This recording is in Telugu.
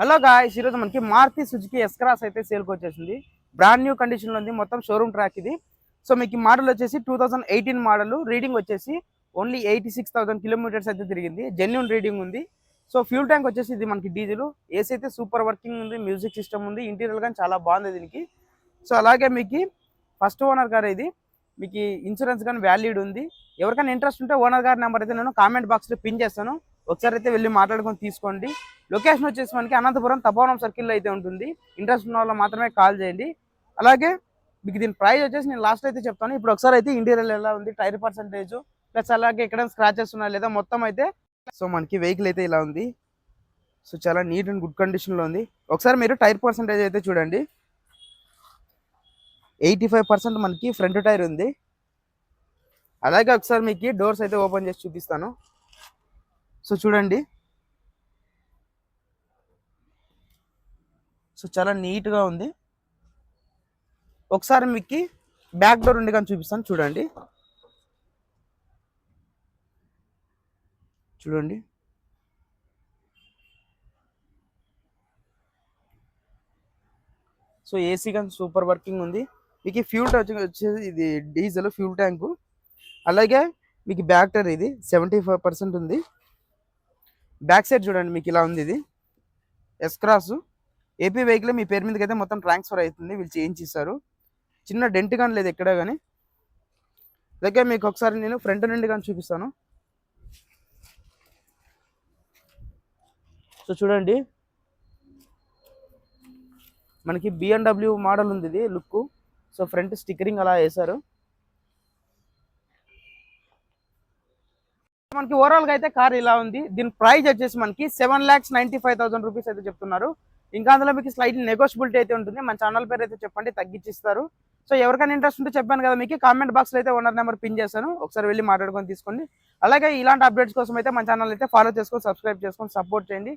హలో గాయ్స్, ఈరోజు మనకి మారుతి సుజుకి ఎస్ క్రాస్ అయితే సేల్కి వచ్చేసింది. బ్రాండ్ న్యూ కండిషన్లో ఉంది, మొత్తం షోరూమ్ ట్రాక్ ఇది. సో మీకు ఈ మోడల్ వచ్చేసి 2018 మోడల్, రీడింగ్ వచ్చేసి ఓన్లీ 86,000 కిలోమీటర్స్ అయితే తిరిగింది. జెన్యున్ రీడింగ్ ఉంది. సో ఫ్యూల్ ట్యాంక్ వచ్చేసి ఇది మనకి డీజిల్. ఏసీ అయితే సూపర్ వర్కింగ్ ఉంది, మ్యూజిక్ సిస్టమ్ ఉంది, ఇంటీరియర్ కానీ చాలా బాగుంది దీనికి. సో అలాగే మీకు ఫస్ట్ ఓనర్ కార్ ఇది, మీకు ఇన్సూరెన్స్ కానీ వ్యాలిడ్ ఉంది. ఎవరికైనా ఇంట్రెస్ట్ ఉంటే ఓనర్ గారి నెంబర్ అయితే నేను కామెంట్ బాక్స్లో పిన్ చేస్తాను, ఒకసారి అయితే వెళ్ళి మాట్లాడుకొని తీసుకోండి. లొకేషన్ వచ్చేసి మనకి అనంతపురం తపోవనం సర్కిల్లో అయితే ఉంటుంది. ఇంట్రెస్ట్ ఉన్న వాళ్ళు మాత్రమే కాల్ చేయండి. అలాగే మీకు దీని ప్రైస్ వచ్చేసి నేను లాస్ట్ అయితే చెప్తాను. ఇప్పుడు ఒకసారి అయితే ఇంటీరియర్ ఎలా ఉంది, టైర్ పర్సెంటేజ్ ప్లస్ అలాగే ఎక్కడైనా స్క్రాచెస్ ఉన్నా లేదా మొత్తం అయితే. సో మనకి వెహికల్ అయితే ఇలా ఉంది. సో చాలా నీట్ అండ్ గుడ్ కండిషన్లో ఉంది. ఒకసారి మీరు టైర్ పర్సెంటేజ్ అయితే చూడండి. 85% మనకి ఫ్రంట్ టైర్ ఉంది. అలాగే ఒకసారి మీకు డోర్స్ అయితే ఓపెన్ చేసి చూపిస్తాను. సో చూడండి, సో చాలా నీట్గా ఉంది. ఒకసారి మీకు బ్యాక్ డోర్ ఉండి కానీ చూపిస్తాను. చూడండి చూడండి సో ఏసీ కానీ సూపర్ వర్కింగ్ ఉంది. మీకు ఫ్యూల్ వచ్చేసి ఇది డీజిల్ ఫ్యూల్ ట్యాంకు. అలాగే మీకు బ్యాక్ టైర్ ఇది 75% ఉంది. బ్యాక్ సైడ్ చూడండి, మీకు ఇలా ఉంది. ఇది ఎస్ క్రాస్ ఏపీ వెహికల్ మీ పేరు మీదకి అయితే మొత్తం ట్రాన్స్ఫర్ అవుతుంది, వీళ్ళు చేంజ్ ఇస్తారు. చిన్న డెంట్ కానీ లేదు ఎక్కడ కానీ. అలాగే మీకు ఒకసారి నేను ఫ్రంట్ నుండి కానీ చూపిస్తాను. సో చూడండి, మనకి BMW మోడల్ ఉంది ఇది లుక్. సో ఫ్రంట్ స్టిక్కరింగ్ అలా వేశారు. మనకి ఓవరాల్గా అయితే కార్ ఇలా ఉంది. దీని ప్రైస్ వచ్చేసి మనకి 7,95,000 రూపీస్ అయితే చెప్తున్నారు. ఇంకా అందులో మీకు స్లైట్ నెగోషియబిలిటీ అయితే ఉంటుంది. మన ఛానల్ పేరు అయితే చెప్పండి, తగ్గించిస్తారు. సో ఎవరికైనా ఇంట్రెస్ట్ ఉంటే చెప్పాను కదా, మీకు కామెంట్ బాక్స్లో అయితే ఓనర్ నెంబర్ పిన్ చేస్తాను, ఒకసారి వెళ్ళి మాట్లాడుకొని తీసుకోండి. అలాగే ఇలాంటి అప్డేట్స్ కోసం అయితే మన ఛానల్ అయితే ఫాలో చేసుకొని సబ్స్క్రైబ్ చేసుకొని సపోర్ట్ చేయండి.